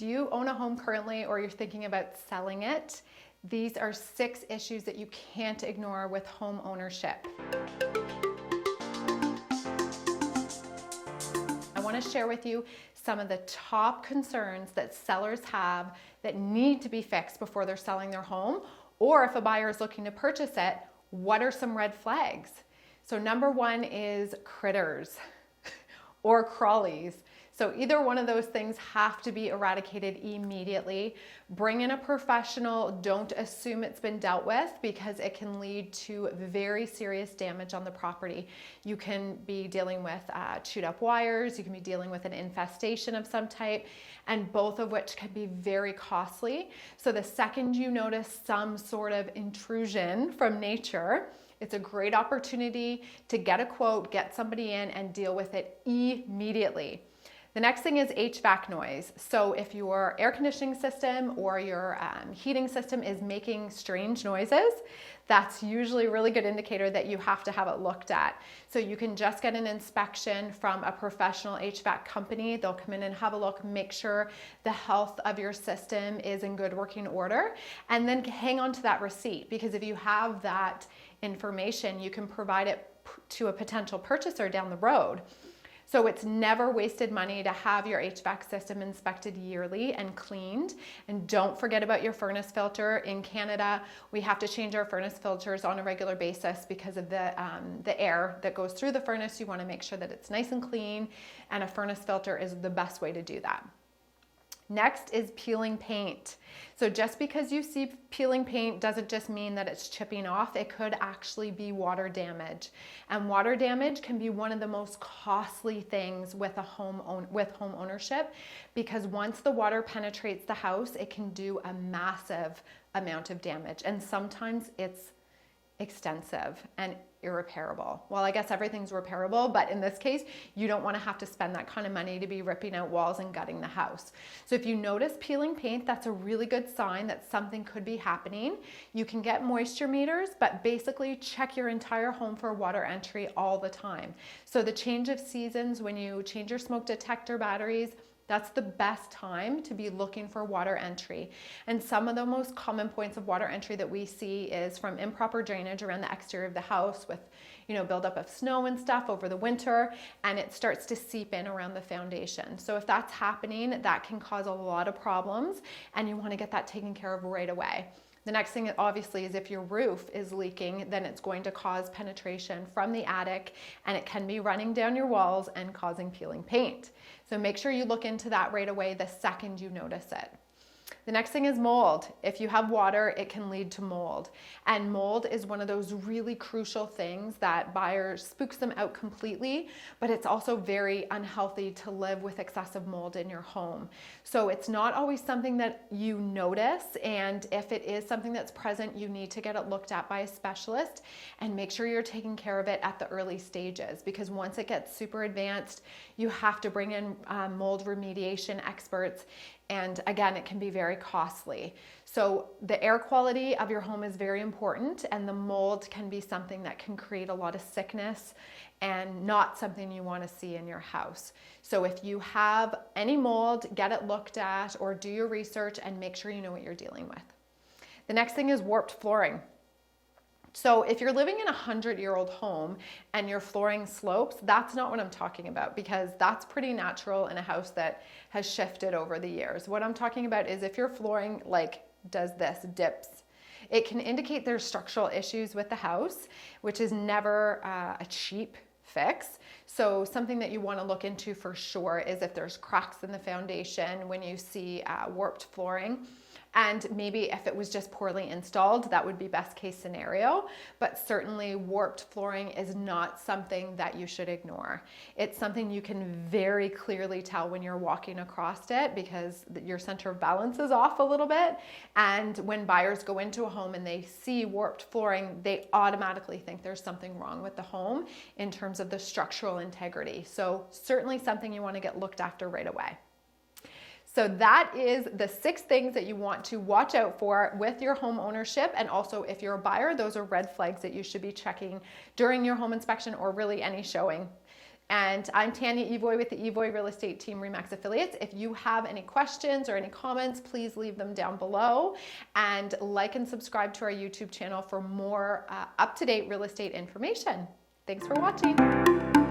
Do you own a home currently or you're thinking about selling it? These are 6 issues that you can't ignore with home ownership. I want to share with you some of the top concerns that sellers have that need to be fixed before they're selling their home, or if a buyer is looking to purchase it, what are some red flags? So number 1 is critters or crawlies. So either one of those things have to be eradicated immediately. Bring in a professional. Don't assume it's been dealt with because it can lead to very serious damage on the property. You can be dealing with chewed up wires. You can be dealing with an infestation of some type, and both of which can be very costly. So the second you notice some sort of intrusion from nature, it's a great opportunity to get a quote, get somebody in, and deal with it immediately. The next thing is HVAC noise. So if your air conditioning system or your heating system is making strange noises, that's usually a really good indicator that you have to have it looked at. So you can just get an inspection from a professional HVAC company. They'll come in and have a look, make sure the health of your system is in good working order, and then hang on to that receipt, because if you have that information, you can provide it to a potential purchaser down the road. So it's never wasted money to have your HVAC system inspected yearly and cleaned. And don't forget about your furnace filter. In Canada, we have to change our furnace filters on a regular basis because of the air that goes through the furnace. You want to make sure that it's nice and clean, and a furnace filter is the best way to do that. Next is peeling paint. So just because you see peeling paint doesn't just mean that it's chipping off. It could actually be water damage. And water damage can be one of the most costly things with home ownership, because once the water penetrates the house, it can do a massive amount of damage. And sometimes it's extensive and irreparable. Well, I guess everything's repairable, but in this case, you don't want to have to spend that kind of money to be ripping out walls and gutting the house. So if you notice peeling paint, that's a really good sign that something could be happening. You can get moisture meters, but basically check your entire home for water entry all the time. So the change of seasons, when you change your smoke detector batteries, that's the best time to be looking for water entry. And some of the most common points of water entry that we see is from improper drainage around the exterior of the house with, buildup of snow and stuff over the winter, and it starts to seep in around the foundation. So if that's happening, that can cause a lot of problems, and you want to get that taken care of right away. The next thing obviously is if your roof is leaking, then it's going to cause penetration from the attic, and it can be running down your walls and causing peeling paint. So make sure you look into that right away the second you notice it. The next thing is mold. If you have water, it can lead to mold. And mold is one of those really crucial things that buyers spooks them out completely, but it's also very unhealthy to live with excessive mold in your home. So it's not always something that you notice, and if it is something that's present, you need to get it looked at by a specialist and make sure you're taking care of it at the early stages, because once it gets super advanced, you have to bring in mold remediation experts. And again, it can be very costly. So the air quality of your home is very important, and the mold can be something that can create a lot of sickness and not something you want to see in your house. So if you have any mold, get it looked at or do your research and make sure you know what you're dealing with. The next thing is warped flooring. So if you're living in a 100-year-old home and your flooring slopes, that's not what I'm talking about, because that's pretty natural in a house that has shifted over the years. What I'm talking about is if your flooring does this, dips, it can indicate there's structural issues with the house, which is never a cheap fix. So something that you want to look into for sure is if there's cracks in the foundation when you see warped flooring. And maybe if it was just poorly installed, that would be best case scenario. But certainly warped flooring is not something that you should ignore. It's something you can very clearly tell when you're walking across it, because your center of balance is off a little bit. And when buyers go into a home and they see warped flooring, they automatically think there's something wrong with the home in terms of the structural integrity. So certainly something you want to get looked after right away. So that is the 6 things that you want to watch out for with your home ownership. And also if you're a buyer, those are red flags that you should be checking during your home inspection or really any showing. And I'm Tanya Evoy with the Evoy Real Estate Team RE/MAX Affiliates. If you have any questions or any comments, please leave them down below, and like and subscribe to our YouTube channel for more up-to-date real estate information. Thanks for watching.